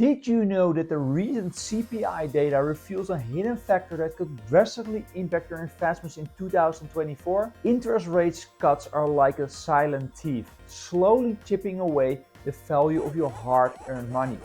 Did you know that the recent CPI data reveals a hidden factor that could drastically impact your investments in 2024? Interest rates cuts are like a silent thief, slowly chipping away the value of your hard-earned money.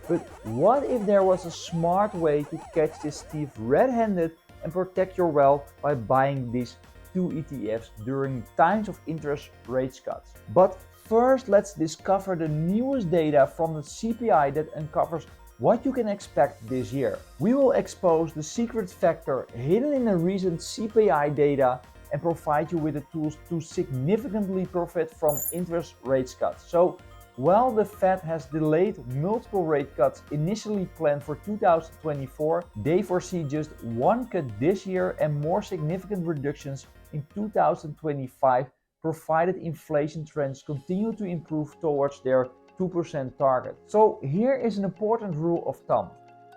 But what if there was a smart way to catch this thief red-handed and protect your wealth by buying these two ETFs during times of interest rates cuts? But first, let's discover the newest data from the CPI that uncovers what you can expect this year. We will expose the secret factor hidden in the recent CPI data and provide you with the tools to significantly profit from interest rates cuts. So, while the Fed has delayed multiple rate cuts initially planned for 2024, they foresee just one cut this year and more significant reductions in 2025, provided inflation trends continue to improve towards their 2% target. So here is an important rule of thumb.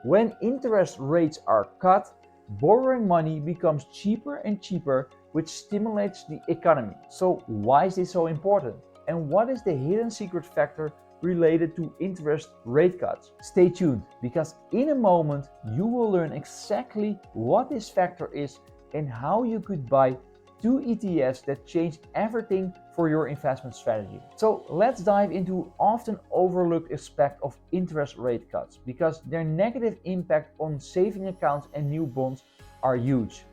When interest rates are cut, borrowing money becomes cheaper and cheaper, which stimulates the economy. So why is this so important? And what is the hidden secret factor related to interest rate cuts? Stay tuned, because in a moment you will learn exactly what this factor is and how you could buy two ETFs that change everything for your investment strategy. So let's dive into often overlooked aspect of interest rate cuts, because their negative impact on saving accounts and new bonds are huge.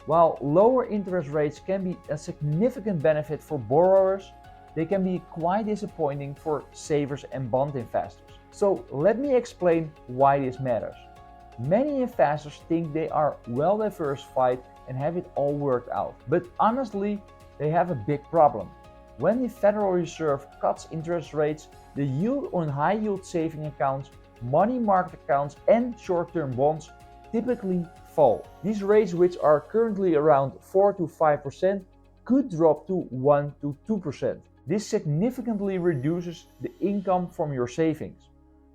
While lower interest rates can be a significant benefit for borrowers, they can be quite disappointing for savers and bond investors. So let me explain why this matters. Many investors think they are well diversified and have it all worked out. But honestly, they have a big problem. When the Federal Reserve cuts interest rates, the yield on high-yield saving accounts, money market accounts, and short-term bonds typically fall. These rates, which are currently around 4 to 5%, could drop to 1 to 2%. This significantly reduces the income from your savings.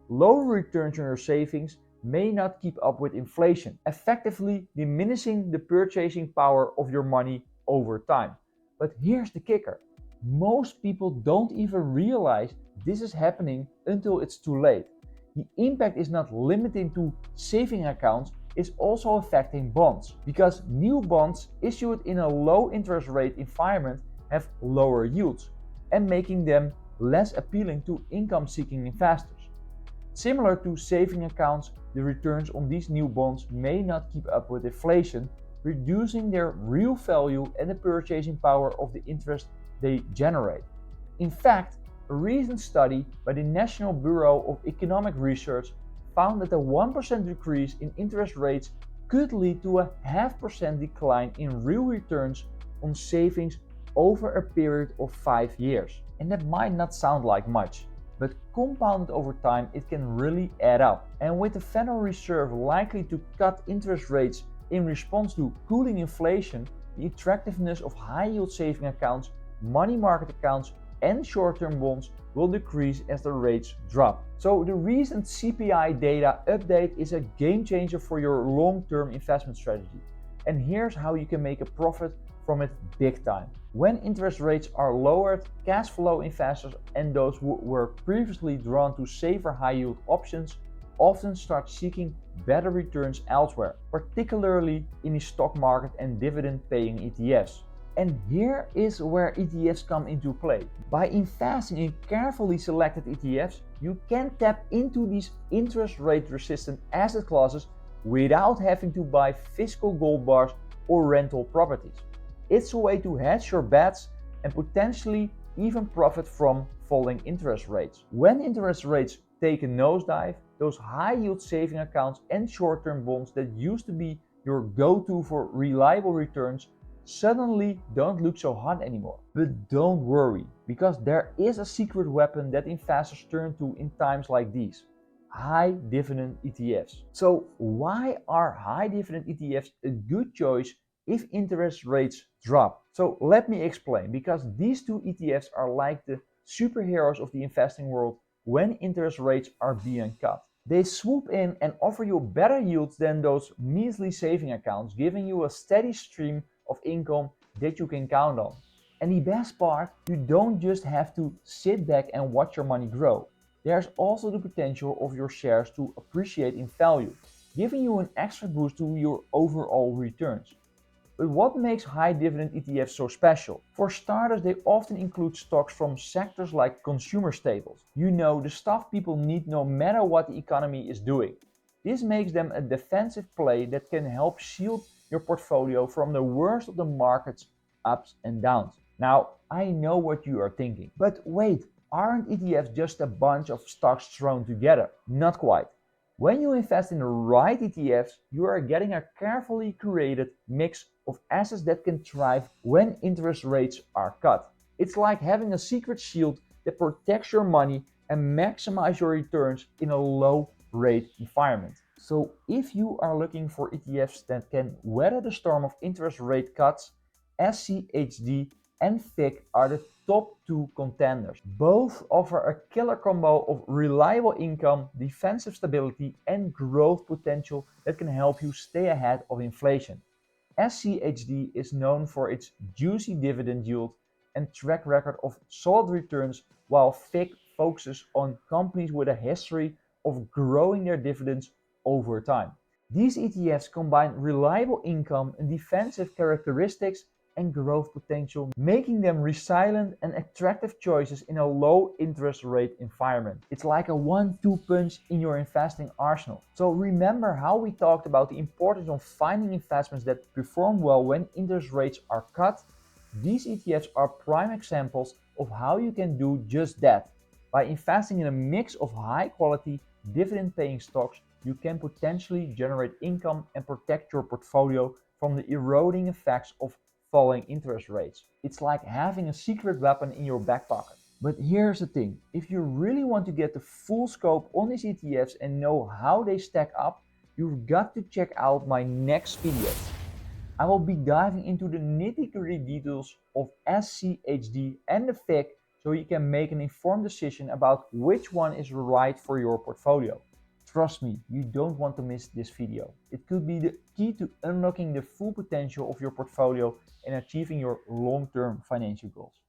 Low returns on your savings may not keep up with inflation, effectively diminishing the purchasing power of your money over time. But here's the kicker. Most people don't even realize this is happening until it's too late. The impact is not limited to saving accounts, it's also affecting bonds, because new bonds issued in a low interest rate environment have lower yields and making them less appealing to income-seeking investors. Similar to saving accounts, the returns on these new bonds may not keep up with inflation, reducing their real value and the purchasing power of the interest they generate. In fact, a recent study by the National Bureau of Economic Research found that a 1% decrease in interest rates could lead to a 0.5% decline in real returns on savings over a period of 5 years. And that might not sound like much, but compounded over time it can really add up. And with the Federal Reserve likely to cut interest rates in response to cooling inflation, the attractiveness of high-yield saving accounts, money market accounts, and short-term bonds will decrease as the rates drop. So the recent CPI data update is a game changer for your long-term investment strategy. And here's how you can make a profit from it big time. When interest rates are lowered, cash flow investors and those who were previously drawn to safer high-yield options often start seeking better returns elsewhere, particularly in the stock market and dividend-paying ETFs. And here is where ETFs come into play. By investing in carefully selected ETFs, you can tap into these interest rate resistant asset classes without having to buy physical gold bars or rental properties. It's a way to hedge your bets and potentially even profit from falling interest rates. When interest rates take a nosedive, those high-yield saving accounts and short-term bonds that used to be your go-to for reliable returns suddenly don't look so hot anymore. But don't worry, because there is a secret weapon that investors turn to in times like these: high dividend ETFs. So why are high dividend ETFs a good choice if interest rates drop? So let me explain, because these two ETFs are like the superheroes of the investing world when interest rates are being cut. They swoop in and offer you better yields than those measly saving accounts, giving you a steady stream of income that you can count on. And the best part, you don't just have to sit back and watch your money grow. There's also the potential of your shares to appreciate in value, giving you an extra boost to your overall returns. But what makes high dividend ETFs so special? For starters, they often include stocks from sectors like consumer staples. You know, the stuff people need no matter what the economy is doing. This makes them a defensive play that can help shield your portfolio from the worst of the market's ups and downs. Now, I know what you are thinking, but wait, aren't ETFs just a bunch of stocks thrown together? Not quite. When you invest in the right ETFs, you are getting a carefully curated mix of assets that can thrive when interest rates are cut. It's like having a secret shield that protects your money and maximizes your returns in a low rate environment. So if you are looking for ETFs that can weather the storm of interest rate cuts, SCHD and FIC are the top two contenders. Both offer a killer combo of reliable income, defensive stability, and growth potential that can help you stay ahead of inflation. SCHD is known for its juicy dividend yield and track record of solid returns, while FIC focuses on companies with a history of growing their dividends over time. These ETFs combine reliable income and defensive characteristics and growth potential, making them resilient and attractive choices in a low interest rate environment. It's like a 1-2 punch in your investing arsenal. So remember how we talked about the importance of finding investments that perform well when interest rates are cut? These ETFs are prime examples of how you can do just that. By investing in a mix of high quality, dividend paying stocks, you can potentially generate income and protect your portfolio from the eroding effects of falling interest rates. It's like having a secret weapon in your back pocket. But here's the thing, if you really want to get the full scope on these ETFs and know how they stack up, you've got to check out my next video. I will be diving into the nitty-gritty details of SCHD and the FIC so you can make an informed decision about which one is right for your portfolio. Trust me, you don't want to miss this video. It could be the key to unlocking the full potential of your portfolio and achieving your long-term financial goals.